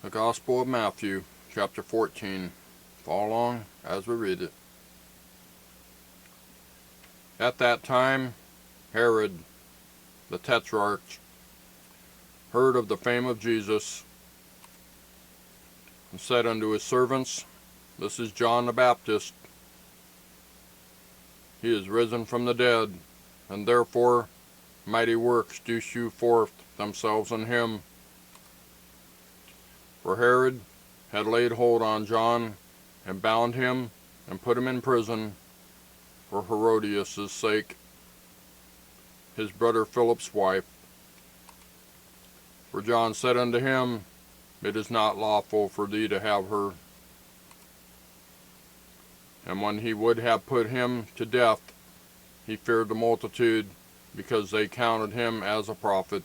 The Gospel of Matthew, chapter 14. Follow along as we read it. At that time, Herod, the Tetrarch, heard of the fame of Jesus, and said unto his servants, This is John the Baptist. He is risen from the dead, and therefore mighty works do shew forth themselves in him. For Herod had laid hold on John, and bound him, and put him in prison, for Herodias' sake, his brother Philip's wife. For John said unto him, It is not lawful for thee to have her. And when he would have put him to death, he feared the multitude, because they counted him as a prophet.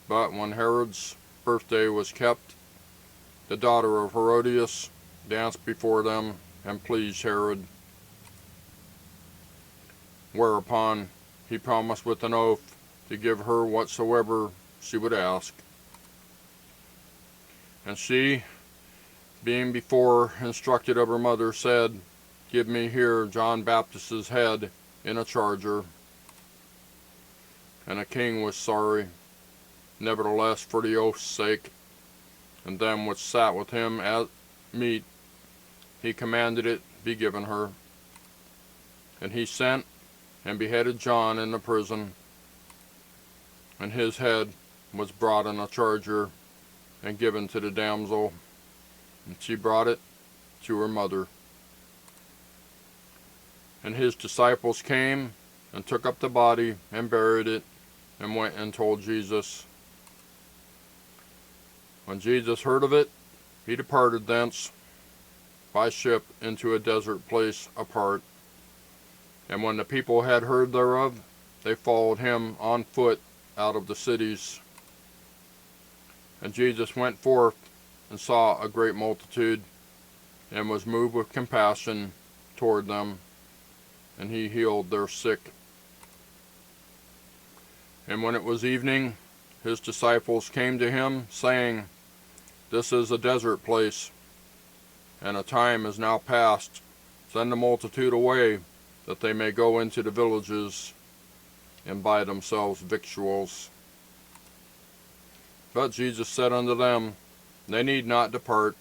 But when Herod's birthday was kept, the daughter of Herodias danced before them, and pleased Herod. Whereupon he promised with an oath to give her whatsoever she would ask. And she, being before instructed of her mother, said, Give me here John Baptist's head in a charger. And the king was sorry, nevertheless for the oath's sake, and them which sat with him at meat, he commanded it be given her. And he sent and beheaded John in the prison, and his head was brought in a charger, and given to the damsel, and she brought it to her mother. And his disciples came, and took up the body, and buried it, and went and told Jesus. When Jesus heard of it, he departed thence by ship into a desert place apart. And when the people had heard thereof, they followed him on foot out of the cities. And Jesus went forth and saw a great multitude, and was moved with compassion toward them, and he healed their sick. And when it was evening, his disciples came to him, saying, This is a desert place, and a time is now past. Send the multitude away, that they may go into the villages, and buy themselves victuals. But Jesus said unto them, They need not depart,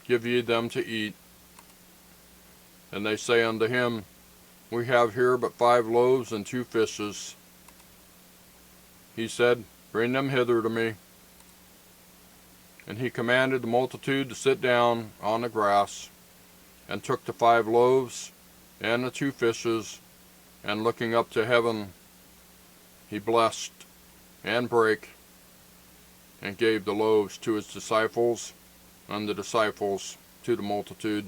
give ye them to eat. And they say unto him, We have here but 5 loaves and 2 fishes. He said, Bring them hither to me. And he commanded the multitude to sit down on the grass, and took the 5 loaves and the 2 fishes, and looking up to heaven, he blessed and brake, and gave the loaves to his disciples, and the disciples to the multitude.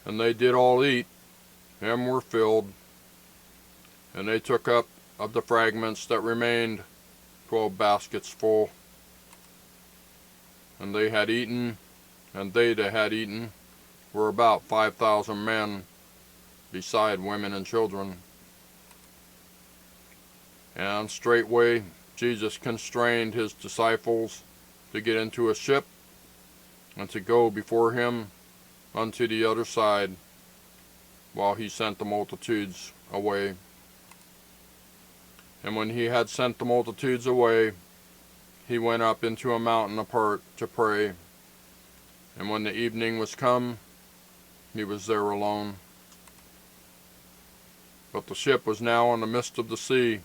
And they did all eat, and were filled. And they took up of the fragments that remained 12 baskets full. And they had eaten, and they that had eaten were about 5,000 men, beside women and children. And straightway Jesus constrained his disciples to get into a ship, and to go before him unto the other side, while he sent the multitudes away. And when he had sent the multitudes away, he went up into a mountain apart to pray. And when the evening was come, he was there alone. But the ship was now in the midst of the sea,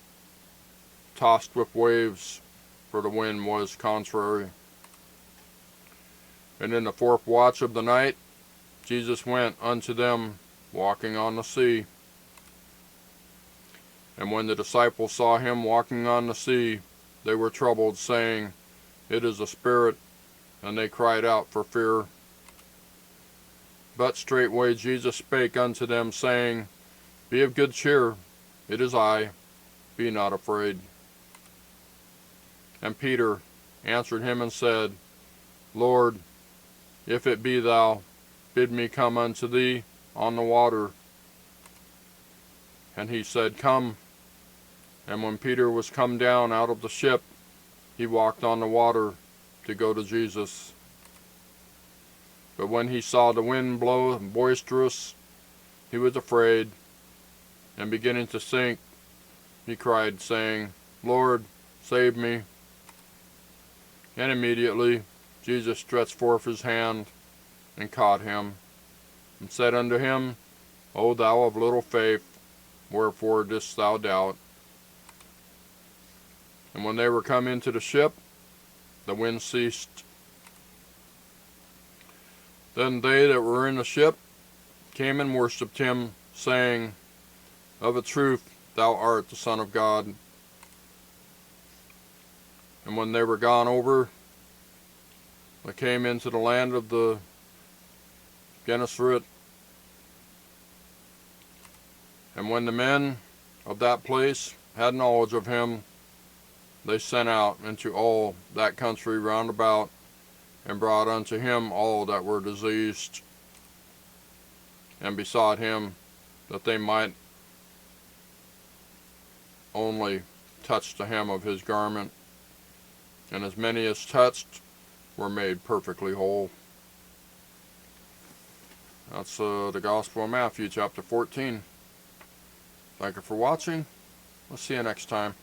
tossed with waves, for the wind was contrary. And in the 4th watch of the night, Jesus went unto them, walking on the sea. And when the disciples saw him walking on the sea, they were troubled, saying, It is a spirit, and they cried out for fear. But straightway Jesus spake unto them, saying, Be of good cheer, it is I, be not afraid. And Peter answered him and said, Lord, if it be thou, bid me come unto thee on the water. And he said, Come. And when Peter was come down out of the ship, he walked on the water to go to Jesus. But when he saw the wind blow boisterous, he was afraid, and beginning to sink, he cried, saying, Lord, save me. And immediately Jesus stretched forth his hand and caught him, and said unto him, O thou of little faith, wherefore didst thou doubt? And when they were come into the ship, the wind ceased. Then they that were in the ship came and worshipped him, saying, Of a truth thou art the Son of God. And when they were gone over, they came into the land of the Gennesaret. And when the men of that place had knowledge of him, they sent out into all that country round about, and brought unto him all that were diseased, and besought him that they might only touch the hem of his garment. And as many as touched were made perfectly whole. That's the Gospel of Matthew, chapter 14. Thank you for watching. We'll see you next time.